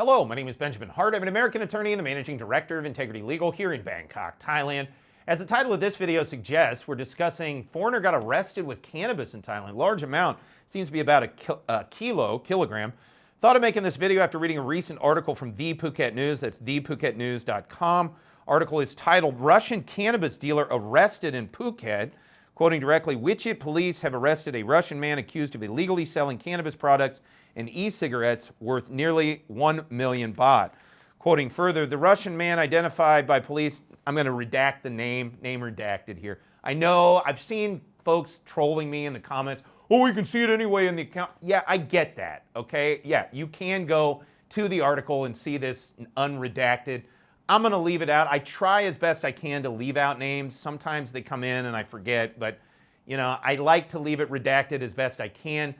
Hello, my name is Benjamin Hart. I'm an American attorney and the managing director of Integrity Legal here in Bangkok, Thailand. As the title of this video suggests, we're discussing foreigner got arrested with cannabis in Thailand. Large amount, seems to be about a kilogram. Thought of making this video after reading a recent article from The Phuket News. That's thephuket.news.com. Article is titled, Russian Cannabis Dealer Arrested in Phuket. Quoting directly, Wichit police have arrested a Russian man accused of illegally selling cannabis products and e-cigarettes worth nearly 1 million baht. Quoting further, the Russian man identified by police, I'm going to redact the name redacted here. I know I've seen folks trolling me in the comments, oh, we can see it anyway in the account. Yeah, I get that, okay? Yeah, you can go to the article and see this unredacted. I'm going to leave it out. I try as best I can to leave out names. Sometimes they come in and I forget, but you know, I like to leave it redacted as best I can,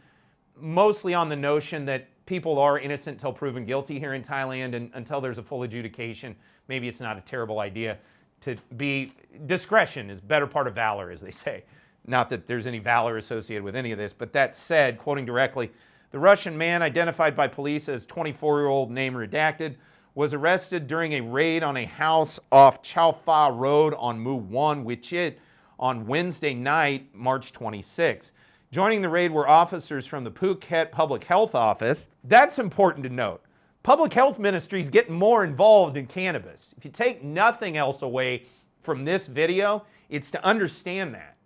mostly on the notion that people are innocent until proven guilty here in Thailand, and until there's a full adjudication, maybe it's not a terrible idea to be, discretion is better part of valor, as they say. Not that there's any valor associated with any of this, but that said, quoting directly, the Russian man identified by police as 24-year-old name redacted was arrested during a raid on a house off Chao Pha Road on Mu 1, Wichit, on Wednesday night, March 26. Joining the raid were officers from the Phuket Public Health Office. That's important to note. Public health ministries get more involved in cannabis. If you take nothing else away from this video, it's to understand that.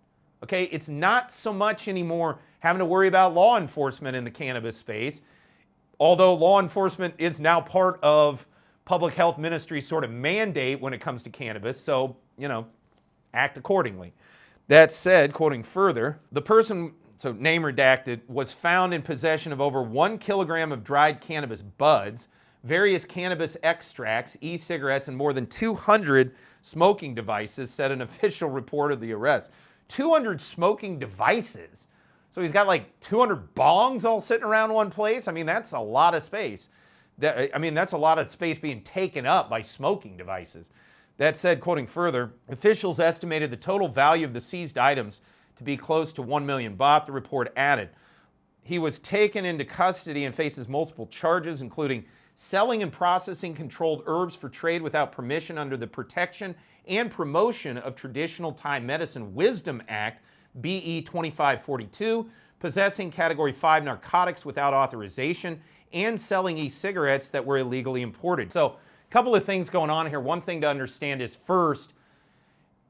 Okay, it's not so much anymore having to worry about law enforcement in the cannabis space, although law enforcement is now part of public health ministry's sort of mandate when it comes to cannabis, so, you know, act accordingly. That said, quoting further, the person, so name redacted, was found in possession of over 1 kilogram of dried cannabis buds, various cannabis extracts, e-cigarettes, and more than 200 smoking devices, said an official report of the arrest. 200 smoking devices. So he's got like 200 bongs all sitting around one place. I mean, that's a lot of space. That's a lot of space being taken up by smoking devices. That said, quoting further, officials estimated the total value of the seized items to be close to 1 million baht, the report added. He was taken into custody and faces multiple charges, including selling and processing controlled herbs for trade without permission under the Protection and Promotion of Traditional Thai Medicine Wisdom Act, BE 2542, possessing Category 5 narcotics without authorization, and selling e-cigarettes that were illegally imported. So a couple of things going on here. One thing to understand is, first,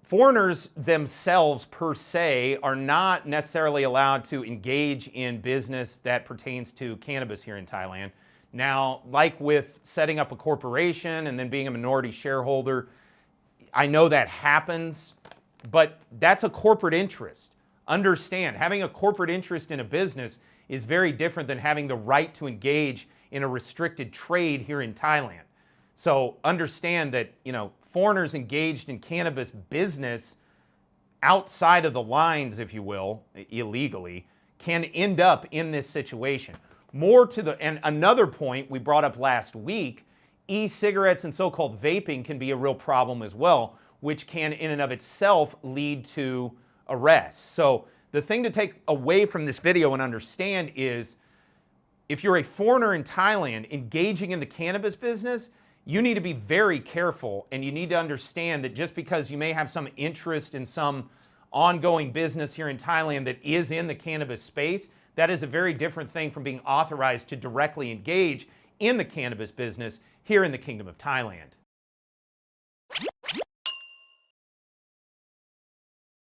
foreigners themselves per se are not necessarily allowed to engage in business that pertains to cannabis here in Thailand. Now, like with setting up a corporation and then being a minority shareholder, I know that happens, but that's a corporate interest. Understand, having a corporate interest in a business is very different than having the right to engage in a restricted trade here in Thailand. So understand that, you know, foreigners engaged in cannabis business outside of the lines, if you will, illegally, can end up in this situation. More to the, and another point we brought up last week, e-cigarettes and so-called vaping can be a real problem as well, which can in and of itself lead to arrests. So the thing to take away from this video and understand is, if you're a foreigner in Thailand engaging in the cannabis business, you need to be very careful, and you need to understand that just because you may have some interest in some ongoing business here in Thailand that is in the cannabis space, that is a very different thing from being authorized to directly engage in the cannabis business here in the Kingdom of Thailand.